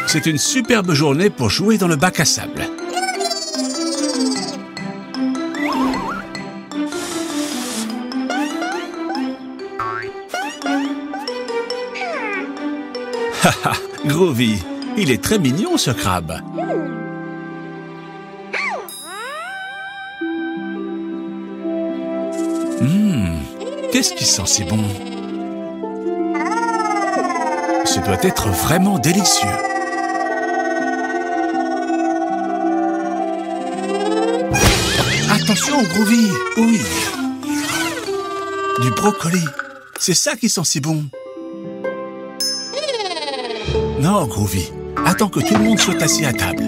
C'est une superbe journée pour jouer dans le bac à sable. Haha, Groovy, il est très mignon ce crabe. Qu'est-ce qui sent si bon? Ce doit être vraiment délicieux. Attention, Groovy! Oui. Du brocoli. C'est ça qui sent si bon. Non, Groovy. Attends que tout le monde soit assis à table.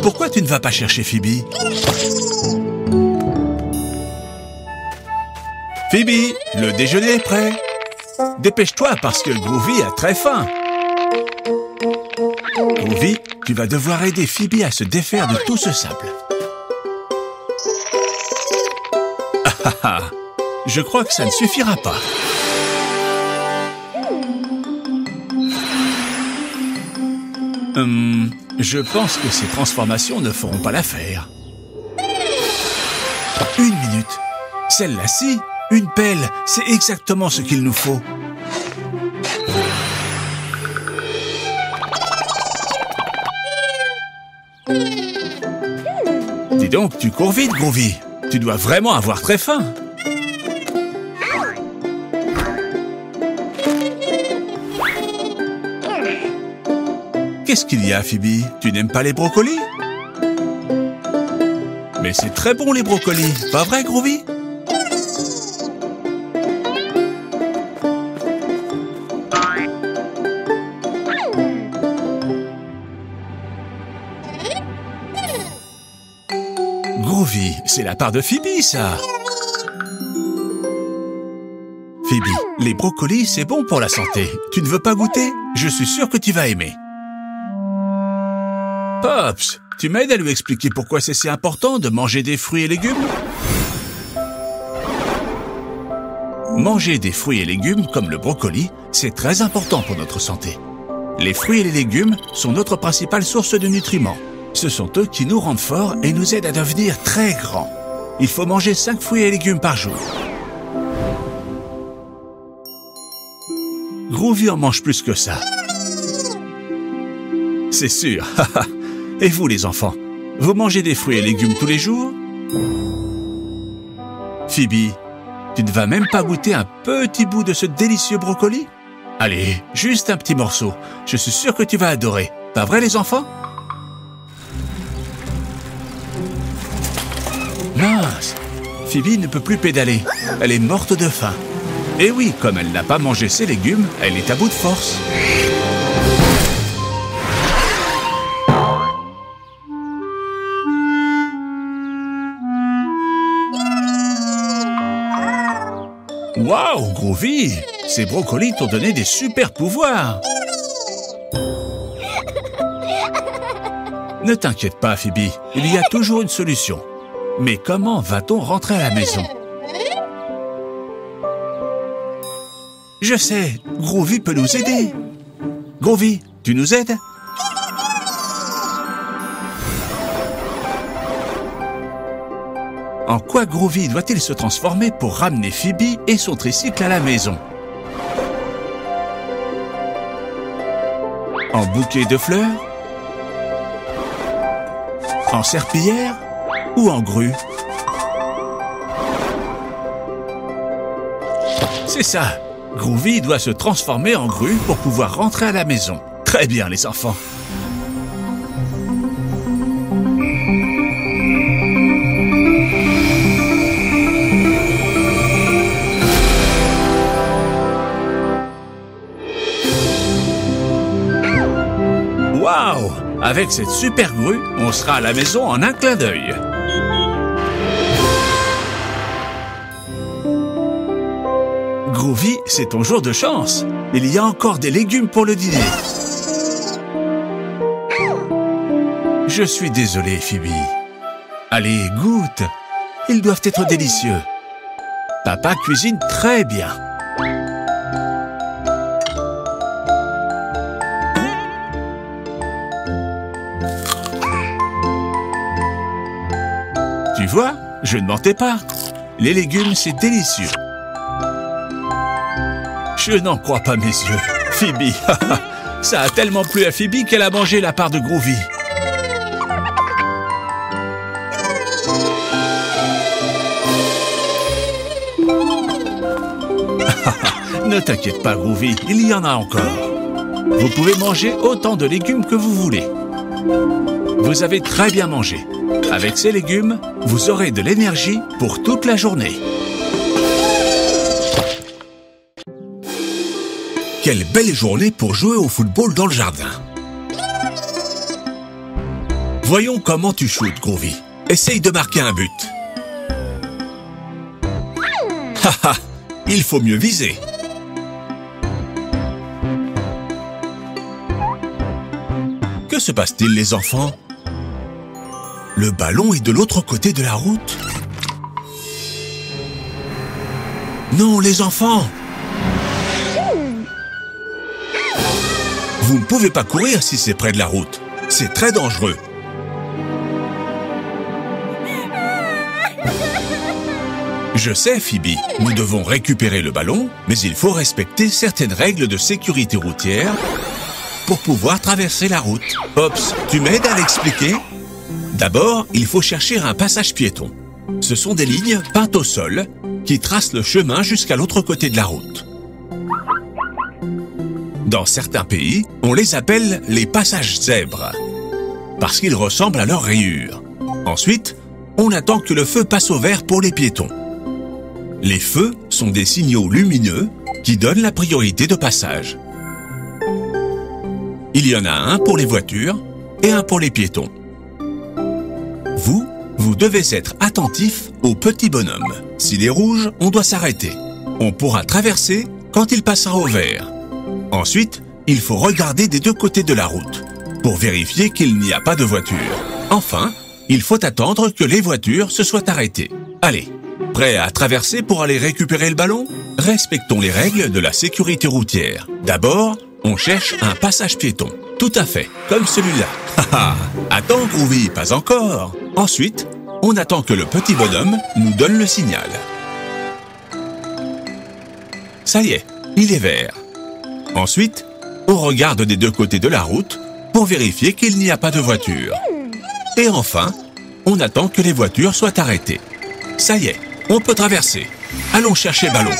Pourquoi tu ne vas pas chercher Phoebe? Phoebe, le déjeuner est prêt. Dépêche-toi parce que Groovy a très faim. Groovy, tu vas devoir aider Phoebe à se défaire de tout ce sable. Ah ah ah, je crois que ça ne suffira pas. Je pense que ces transformations ne feront pas l'affaire. Une minute. Celle-là-ci, une pelle, c'est exactement ce qu'il nous faut. Dis donc, tu cours vite, Groovy. Tu dois vraiment avoir très faim. Qu'est-ce qu'il y a, Phoebe? Tu n'aimes pas les brocolis? Mais c'est très bon, les brocolis. Pas vrai, Groovy? Groovy, c'est la part de Phoebe, ça. Phoebe, les brocolis, c'est bon pour la santé. Tu ne veux pas goûter? Je suis sûr que tu vas aimer. Pops, tu m'aides à lui expliquer pourquoi c'est si important de manger des fruits et légumes? Manger des fruits et légumes comme le brocoli, c'est très important pour notre santé. Les fruits et les légumes sont notre principale source de nutriments. Ce sont eux qui nous rendent forts et nous aident à devenir très grands. Il faut manger 5 fruits et légumes par jour. Groovy en mange plus que ça. C'est sûr. Et vous, les enfants, vous mangez des fruits et légumes tous les jours? Phoebe, tu ne vas même pas goûter un petit bout de ce délicieux brocoli? Allez, juste un petit morceau. Je suis sûr que tu vas adorer. Pas vrai, les enfants? Mince! Phoebe ne peut plus pédaler. Elle est morte de faim. Et oui, comme elle n'a pas mangé ses légumes, elle est à bout de force. Waouh, Groovy! Ces brocolis t'ont donné des super pouvoirs! Ne t'inquiète pas, Phoebe, il y a toujours une solution. Mais comment va-t-on rentrer à la maison? Je sais, Groovy peut nous aider. Groovy, tu nous aides? En quoi Groovy doit-il se transformer pour ramener Phoebe et son tricycle à la maison? En bouquet de fleurs? En serpillière? Ou en grue? C'est ça! Groovy doit se transformer en grue pour pouvoir rentrer à la maison. Très bien, les enfants! Waouh! Avec cette super grue, on sera à la maison en un clin d'œil. Groovy, c'est ton jour de chance. Il y a encore des légumes pour le dîner. Je suis désolé, Phoebe. Allez, goûte. Ils doivent être délicieux. Papa cuisine très bien. Tu vois, je ne mentais pas. Les légumes, c'est délicieux. Je n'en crois pas mes yeux. Phoebe, ça a tellement plu à Phoebe qu'elle a mangé la part de Groovy. Ne t'inquiète pas, Groovy, il y en a encore. Vous pouvez manger autant de légumes que vous voulez. Vous avez très bien mangé. Avec ces légumes, vous aurez de l'énergie pour toute la journée. Quelle belle journée pour jouer au football dans le jardin. Voyons comment tu shootes, Groovy. Essaye de marquer un but. Haha, il faut mieux viser. Que se passe-t-il, les enfants? Le ballon est de l'autre côté de la route. Non, les enfants! Vous ne pouvez pas courir si c'est près de la route. C'est très dangereux. Je sais, Phoebe, nous devons récupérer le ballon, mais il faut respecter certaines règles de sécurité routière pour pouvoir traverser la route. Pops, tu m'aides à l'expliquer? D'abord, il faut chercher un passage piéton. Ce sont des lignes peintes au sol qui tracent le chemin jusqu'à l'autre côté de la route. Dans certains pays, on les appelle les passages zèbres, parce qu'ils ressemblent à leurs rayures. Ensuite, on attend que le feu passe au vert pour les piétons. Les feux sont des signaux lumineux qui donnent la priorité de passage. Il y en a un pour les voitures et un pour les piétons. Vous devez être attentif au petit bonhomme. S'il est rouge, on doit s'arrêter. On pourra traverser quand il passera au vert. Ensuite, il faut regarder des deux côtés de la route pour vérifier qu'il n'y a pas de voiture. Enfin, il faut attendre que les voitures se soient arrêtées. Allez, prêt à traverser pour aller récupérer le ballon? Respectons les règles de la sécurité routière. D'abord, on cherche un passage piéton. Tout à fait, comme celui-là. Attends, Groovy, pas encore. Ensuite, on attend que le petit bonhomme nous donne le signal. Ça y est, il est vert. Ensuite, on regarde des deux côtés de la route pour vérifier qu'il n'y a pas de voiture. Et enfin, on attend que les voitures soient arrêtées. Ça y est, on peut traverser. Allons chercher le ballon.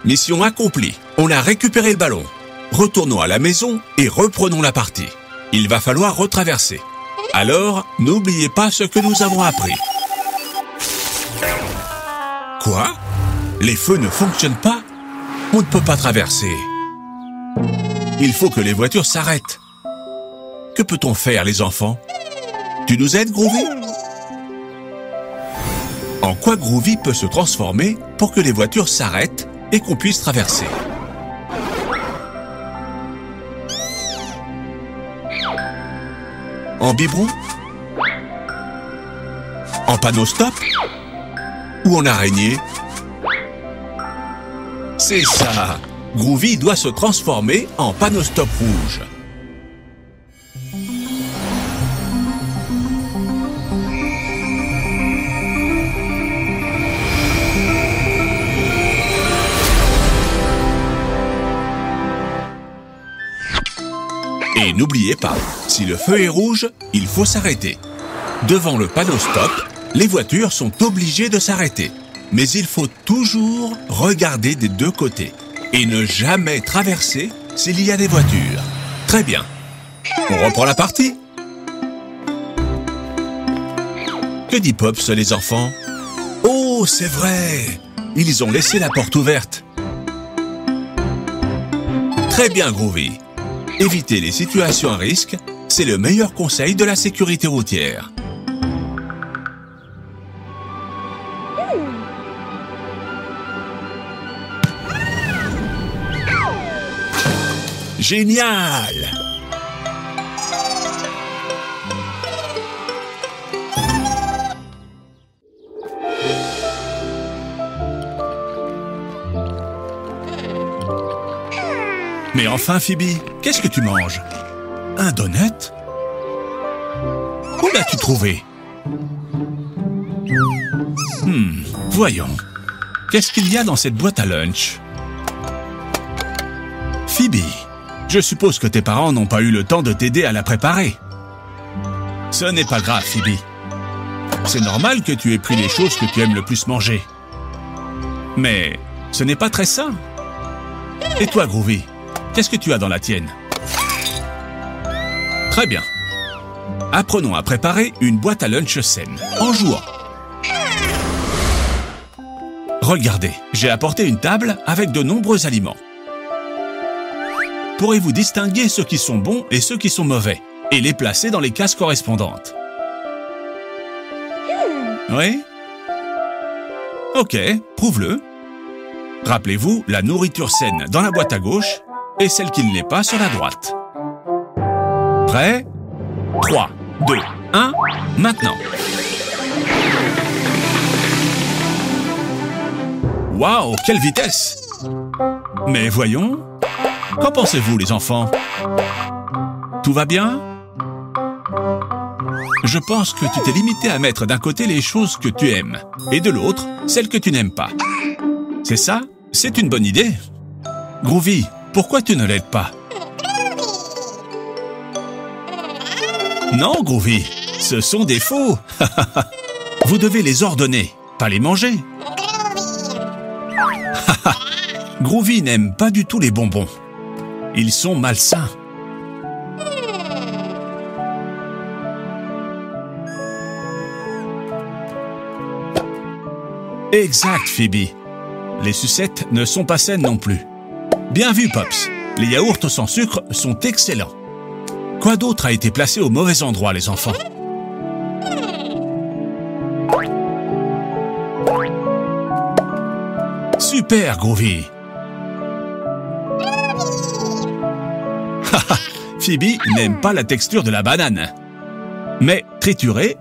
Mission accomplie. On a récupéré le ballon. Retournons à la maison et reprenons la partie. Il va falloir retraverser. Alors, n'oubliez pas ce que nous avons appris. Quoi? Les feux ne fonctionnent pas? On ne peut pas traverser. Il faut que les voitures s'arrêtent. Que peut-on faire, les enfants? Tu nous aides, Groovy? En quoi Groovy peut se transformer pour que les voitures s'arrêtent et qu'on puisse traverser? En biberon? En panneau stop? Ou en araignée? C'est ça! Groovy doit se transformer en panneau stop rouge. Et n'oubliez pas, si le feu est rouge, il faut s'arrêter. Devant le panneau stop, les voitures sont obligées de s'arrêter. Mais il faut toujours regarder des deux côtés et ne jamais traverser s'il y a des voitures. Très bien. On reprend la partie. Que dit Pops, les enfants? Oh, c'est vrai! Ils ont laissé la porte ouverte. Très bien, Groovy. Éviter les situations à risque, c'est le meilleur conseil de la sécurité routière. Génial! Mais enfin, Phoebe, qu'est-ce que tu manges? Un donut? Où l'as-tu trouvé? Voyons. Qu'est-ce qu'il y a dans cette boîte à lunch? Phoebe, je suppose que tes parents n'ont pas eu le temps de t'aider à la préparer. Ce n'est pas grave, Phoebe. C'est normal que tu aies pris les choses que tu aimes le plus manger. Mais ce n'est pas très sain. Et toi, Groovy, qu'est-ce que tu as dans la tienne? Très bien. Apprenons à préparer une boîte à lunch saine, en jouant. Regardez, j'ai apporté une table avec de nombreux aliments. Pourrez-vous distinguer ceux qui sont bons et ceux qui sont mauvais, et les placer dans les cases correspondantes? Oui? Ok, prouve-le. Rappelez-vous, la nourriture saine dans la boîte à gauche et celle qui ne l'est pas sur la droite. Prêt? 3, 2, 1, maintenant. Waouh, quelle vitesse! Mais voyons, qu'en pensez-vous les enfants? Tout va bien? Je pense que tu t'es limité à mettre d'un côté les choses que tu aimes et de l'autre, celles que tu n'aimes pas. C'est ça? C'est une bonne idée. Groovy, pourquoi tu ne l'aides pas? Non, Groovy, ce sont des faux. Vous devez les ordonner, pas les manger. Groovy n'aime pas du tout les bonbons. Ils sont malsains. Exact, Phoebe. Les sucettes ne sont pas saines non plus. Bien vu, Pops. Les yaourts sans sucre sont excellents. Quoi d'autre a été placé au mauvais endroit, les enfants? Super, Groovy. Phoebe n'aime pas la texture de la banane. Mais triturée,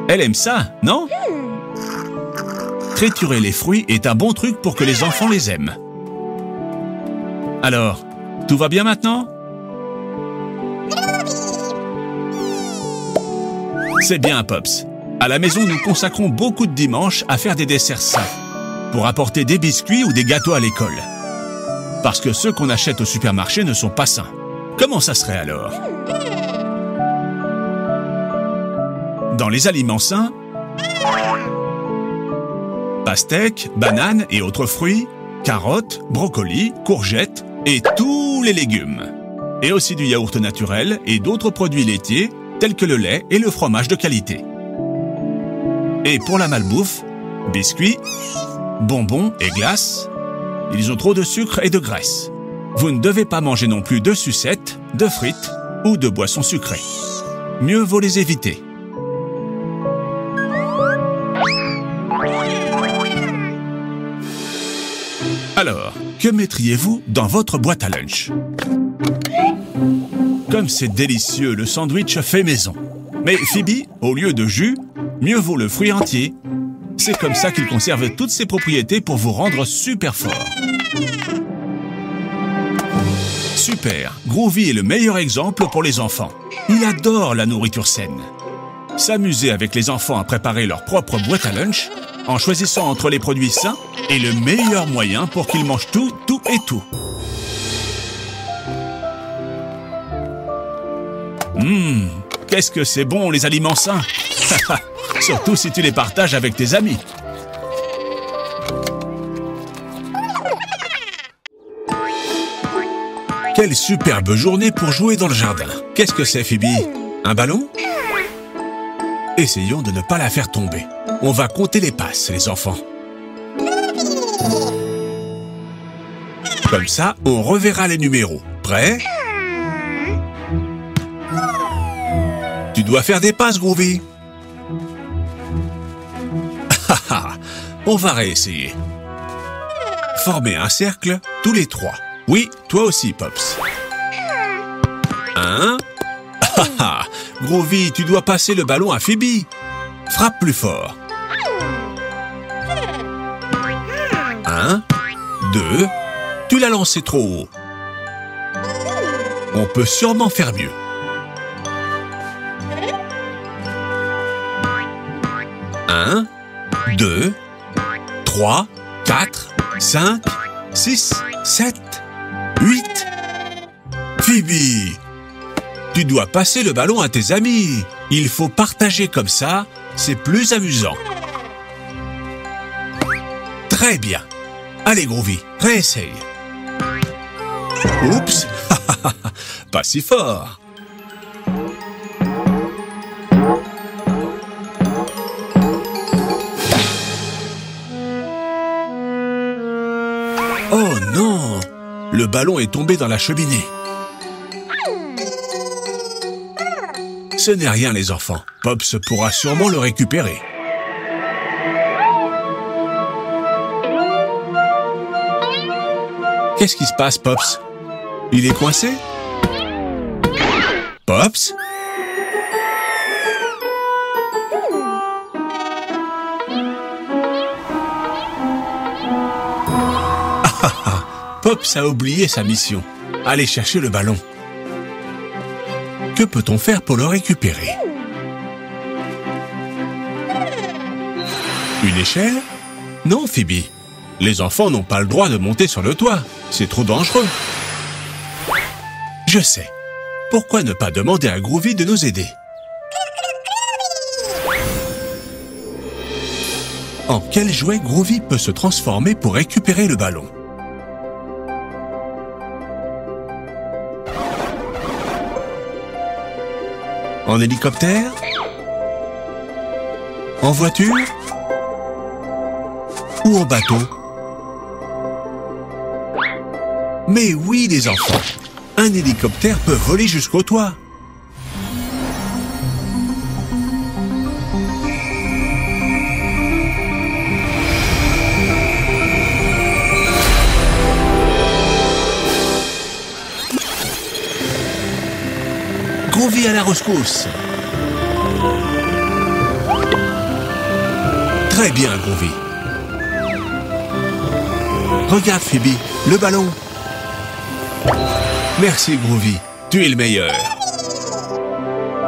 elle aime ça, non? Triturer les fruits est un bon truc pour que les enfants les aiment. Alors, tout va bien maintenant? C'est bien, Pops. À la maison, nous consacrons beaucoup de dimanches à faire des desserts sains, pour apporter des biscuits ou des gâteaux à l'école. Parce que ceux qu'on achète au supermarché ne sont pas sains. Comment ça serait alors? Dans les aliments sains, pastèques, bananes et autres fruits, carottes, brocolis, courgettes et tous les légumes. Et aussi du yaourt naturel et d'autres produits laitiers tels que le lait et le fromage de qualité. Et pour la malbouffe, biscuits, bonbons et glaces, ils ont trop de sucre et de graisse. Vous ne devez pas manger non plus de sucettes, de frites ou de boissons sucrées. Mieux vaut les éviter. Alors, que mettriez-vous dans votre boîte à lunch? Comme c'est délicieux, le sandwich fait maison. Mais Phoebe, au lieu de jus, mieux vaut le fruit entier. C'est comme ça qu'il conserve toutes ses propriétés pour vous rendre super fort. Super, Groovy est le meilleur exemple pour les enfants. Il adore la nourriture saine. S'amuser avec les enfants à préparer leur propre boîte à lunch, en choisissant entre les produits sains, est le meilleur moyen pour qu'ils mangent tout, tout et tout. Qu'est-ce que c'est bon les aliments sains. Surtout si tu les partages avec tes amis. Quelle superbe journée pour jouer dans le jardin. Qu'est-ce que c'est, Phoebe? Un ballon? Essayons de ne pas la faire tomber. On va compter les passes, les enfants. Comme ça, on reverra les numéros. Prêt? Tu dois faire des passes, Groovy. On va réessayer. Formez un cercle, tous les trois. Oui, toi aussi, Pops. 1. Groovy, tu dois passer le ballon à Phoebe. Frappe plus fort. 1, 2. Tu l'as lancé trop haut. On peut sûrement faire mieux. Un, 2, 3, 4, 5, 6, 7, 8. Phoebe, tu dois passer le ballon à tes amis. Il faut partager comme ça, c'est plus amusant. Très bien. Allez, Groovy, réessaye. Oups, pas si fort. Oh non, le ballon est tombé dans la cheminée. Ce n'est rien, les enfants. Pops pourra sûrement le récupérer. Qu'est-ce qui se passe, Pops? Il est coincé? Pops? Pops a oublié sa mission. Aller chercher le ballon. Que peut-on faire pour le récupérer? Une échelle? Non, Phoebe. Les enfants n'ont pas le droit de monter sur le toit. C'est trop dangereux. Je sais. Pourquoi ne pas demander à Groovy de nous aider? En quel jouet Groovy peut se transformer pour récupérer le ballon? En hélicoptère? En voiture? Ou en bateau? Mais oui, les enfants, un hélicoptère peut voler jusqu'au toit. Groovy à la rescousse. Très bien, Groovy. Regarde, Phoebe, le ballon. Merci, Groovy. Tu es le meilleur.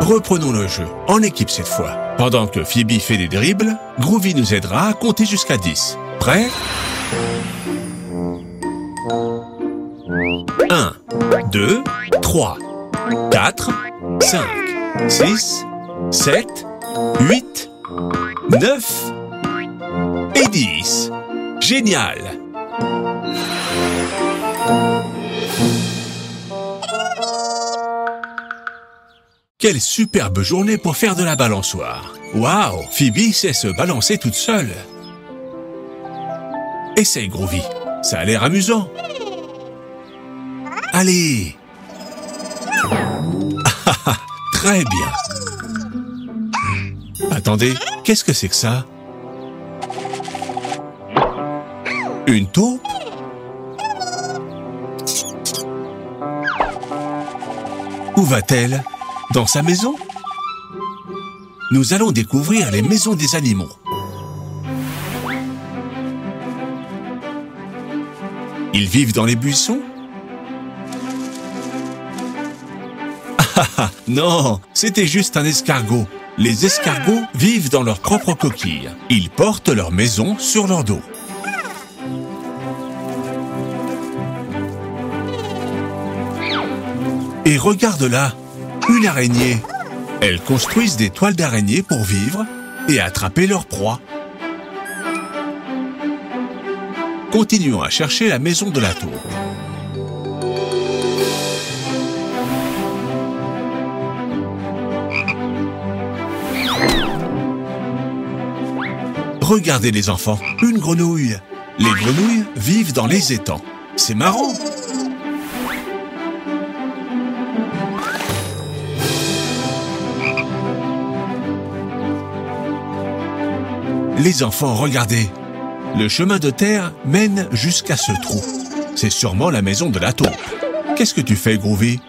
Reprenons le jeu, en équipe cette fois. Pendant que Phoebe fait des dribbles, Groovy nous aidera à compter jusqu'à 10. Prêt? 1, 2, 3, 4, 5, 6, 7, 8, 9 et 10. Génial! Quelle superbe journée pour faire de la balançoire. Waouh, Phoebe sait se balancer toute seule. Essaye, Groovy. Ça a l'air amusant. Allez. Très bien. Attendez, qu'est-ce que c'est que ça? Une taupe? Où va-t-elle? Dans sa maison? Nous allons découvrir les maisons des animaux. Ils vivent dans les buissons? Ah non, c'était juste un escargot. Les escargots vivent dans leur propre coquille. Ils portent leur maison sur leur dos. Et regarde là, une araignée. Elles construisent des toiles d'araignée pour vivre et attraper leur proie. Continuons à chercher la maison de la taupe. Regardez les enfants, une grenouille. Les grenouilles vivent dans les étangs. C'est marrant. Les enfants, regardez. Le chemin de terre mène jusqu'à ce trou. C'est sûrement la maison de la taupe. Qu'est-ce que tu fais, Groovy?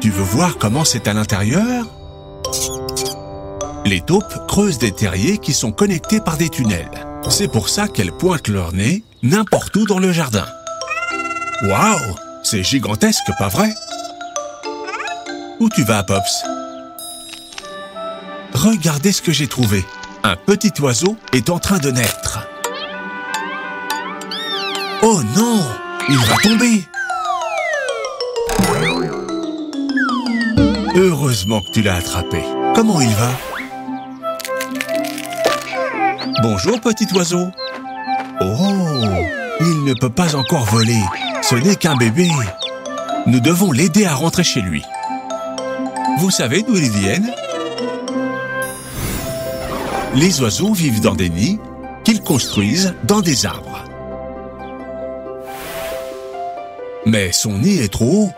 Tu veux voir comment c'est à l'intérieur? Les taupes creusent des terriers qui sont connectés par des tunnels. C'est pour ça qu'elles pointent leur nez n'importe où dans le jardin. Waouh! C'est gigantesque, pas vrai? Où tu vas, Pops? Regardez ce que j'ai trouvé. Un petit oiseau est en train de naître. Oh non! Il va tomber! Heureusement que tu l'as attrapé. Comment il va? Bonjour, petit oiseau. Oh! Il ne peut pas encore voler. Ce n'est qu'un bébé. Nous devons l'aider à rentrer chez lui. Vous savez d'où ils viennent? Les oiseaux vivent dans des nids qu'ils construisent dans des arbres. Mais son nid est trop haut.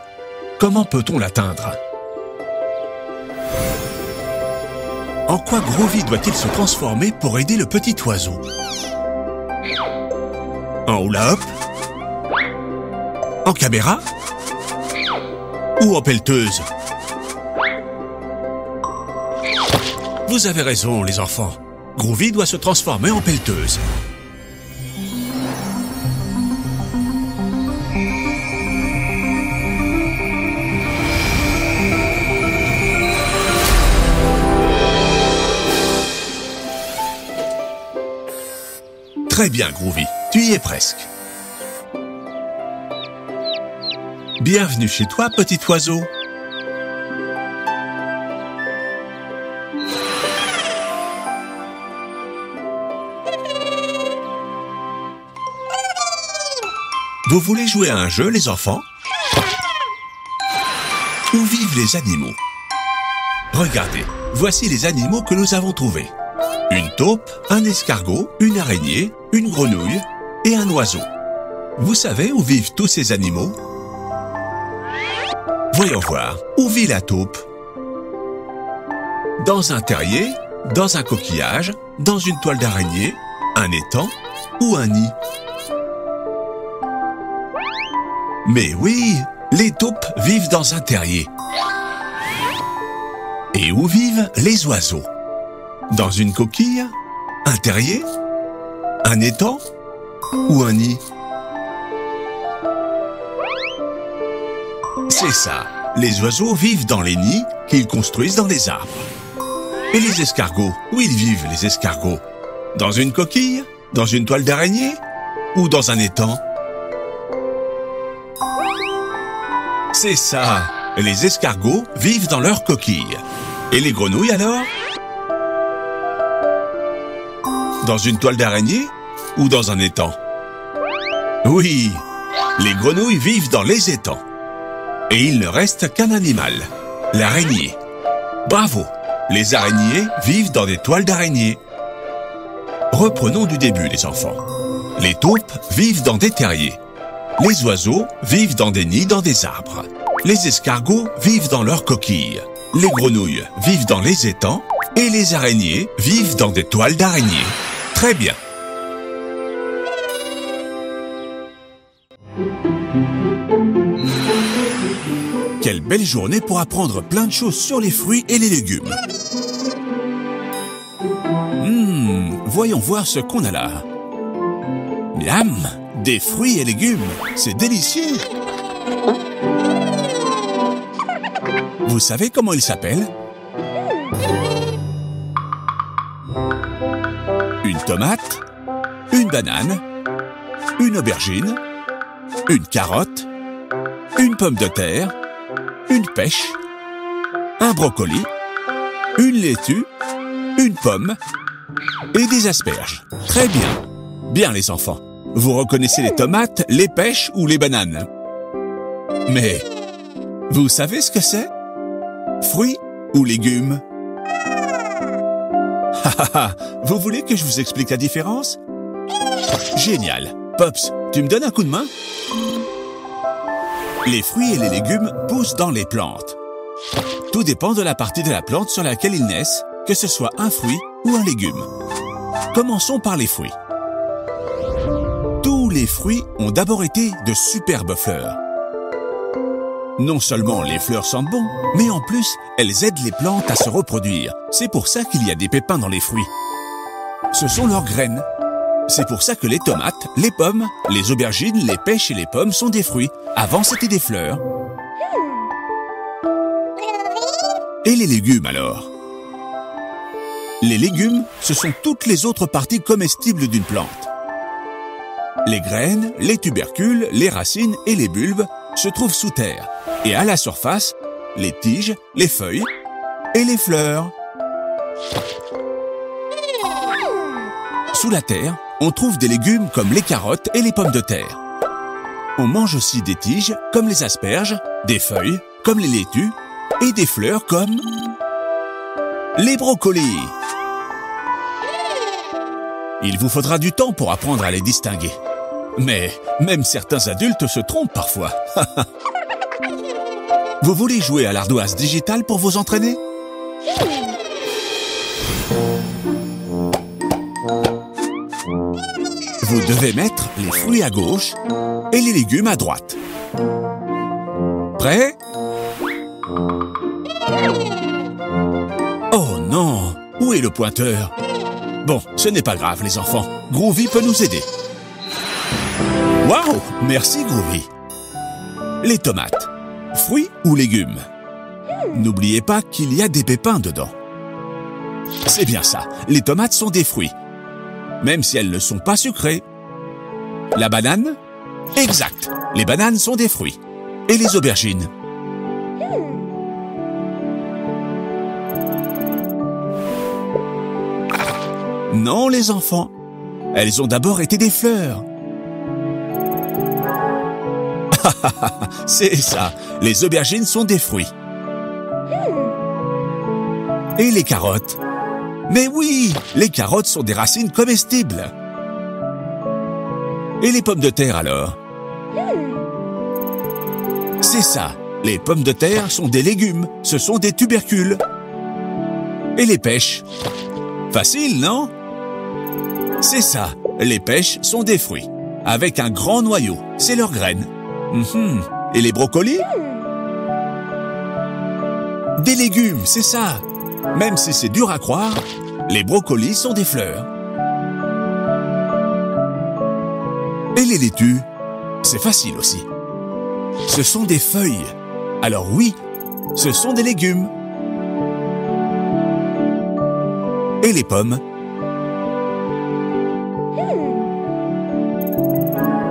Comment peut-on l'atteindre? En quoi Groovy doit-il se transformer pour aider le petit oiseau? En hula-hop? En caméra? Ou en pelleteuse? Vous avez raison, les enfants. Groovy doit se transformer en pelleteuse. Très bien, Groovy. Tu y es presque. Bienvenue chez toi, petit oiseau. Vous voulez jouer à un jeu, les enfants? Où vivent les animaux? Regardez, voici les animaux que nous avons trouvés. Une taupe, un escargot, une araignée, une grenouille et un oiseau. Vous savez où vivent tous ces animaux? Voyons voir, où vit la taupe? Dans un terrier, dans un coquillage, dans une toile d'araignée, un étang ou un nid? Mais oui, les taupes vivent dans un terrier. Et où vivent les oiseaux? Dans une coquille? Un terrier? Un étang? Ou un nid? C'est ça, les oiseaux vivent dans les nids qu'ils construisent dans les arbres. Et les escargots, où ils vivent les escargots? Dans une coquille? Dans une toile d'araignée? Ou dans un étang? C'est ça, les escargots vivent dans leur coquille. Et les grenouilles alors? Dans une toile d'araignée ou dans un étang? Oui, les grenouilles vivent dans les étangs. Et il ne reste qu'un animal, l'araignée. Bravo, les araignées vivent dans des toiles d'araignée. Reprenons du début, les enfants. Les taupes vivent dans des terriers. Les oiseaux vivent dans des nids dans des arbres. Les escargots vivent dans leurs coquilles. Les grenouilles vivent dans les étangs. Et les araignées vivent dans des toiles d'araignée. Très bien. Quelle belle journée pour apprendre plein de choses sur les fruits et les légumes. Voyons voir ce qu'on a là. Miam! Des fruits et légumes, c'est délicieux. Vous savez comment ils s'appellent? Une tomate, une banane, une aubergine, une carotte, une pomme de terre, une pêche, un brocoli, une laitue, une pomme et des asperges. Très bien. Bien les enfants. Vous reconnaissez les tomates, les pêches ou les bananes? Mais, vous savez ce que c'est? Fruits ou légumes? Vous voulez que je vous explique la différence? Génial. Pops, tu me donnes un coup de main? Les fruits et les légumes poussent dans les plantes. Tout dépend de la partie de la plante sur laquelle ils naissent, que ce soit un fruit ou un légume. Commençons par les fruits. Tous les fruits ont d'abord été de superbes fleurs. Non seulement les fleurs sentent bon, mais en plus, elles aident les plantes à se reproduire. C'est pour ça qu'il y a des pépins dans les fruits. Ce sont leurs graines. C'est pour ça que les tomates, les pommes, les aubergines, les pêches et les pommes sont des fruits. Avant, c'était des fleurs. Et les légumes alors? Les légumes, ce sont toutes les autres parties comestibles d'une plante. Les graines, les tubercules, les racines et les bulbes se trouvent sous terre. Et à la surface, les tiges, les feuilles et les fleurs. Sous la terre, on trouve des légumes comme les carottes et les pommes de terre. On mange aussi des tiges comme les asperges, des feuilles comme les laitues et des fleurs comme les brocolis. Il vous faudra du temps pour apprendre à les distinguer. Mais même certains adultes se trompent parfois. Vous voulez jouer à l'ardoise digitale pour vous entraîner? Vous devez mettre les fruits à gauche et les légumes à droite. Prêt? Oh non! Où est le pointeur? Bon, ce n'est pas grave les enfants. Groovy peut nous aider. Waouh! Merci Groovy. Les tomates. Fruits ou légumes? N'oubliez pas qu'il y a des pépins dedans. C'est bien ça. Les tomates sont des fruits. Même si elles ne sont pas sucrées. La banane? Exact. Les bananes sont des fruits. Et les aubergines? Non, les enfants. Elles ont d'abord été des fleurs. C'est ça. Les aubergines sont des fruits. Et les carottes? Mais oui, les carottes sont des racines comestibles. Et les pommes de terre alors? C'est ça, les pommes de terre sont des légumes, ce sont des tubercules. Et les pêches? Facile, non? C'est ça, les pêches sont des fruits, avec un grand noyau, c'est leurs graines. Et les brocolis? Des légumes, c'est ça. Même si c'est dur à croire, les brocolis sont des fleurs. Et les laitues? C'est facile aussi. Ce sont des feuilles. Alors oui, ce sont des légumes. Et les pommes?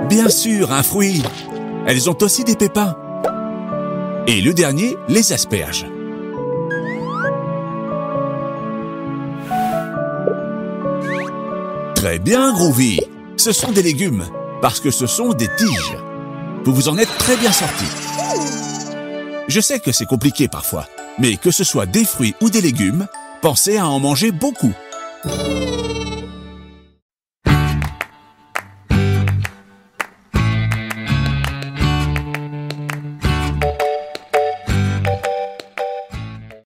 Bien sûr, un fruit. Elles ont aussi des pépins. Et le dernier, les asperges. Très bien, Groovy. Ce sont des légumes, parce que ce sont des tiges. Vous vous en êtes très bien sortis. Je sais que c'est compliqué parfois, mais que ce soit des fruits ou des légumes, pensez à en manger beaucoup.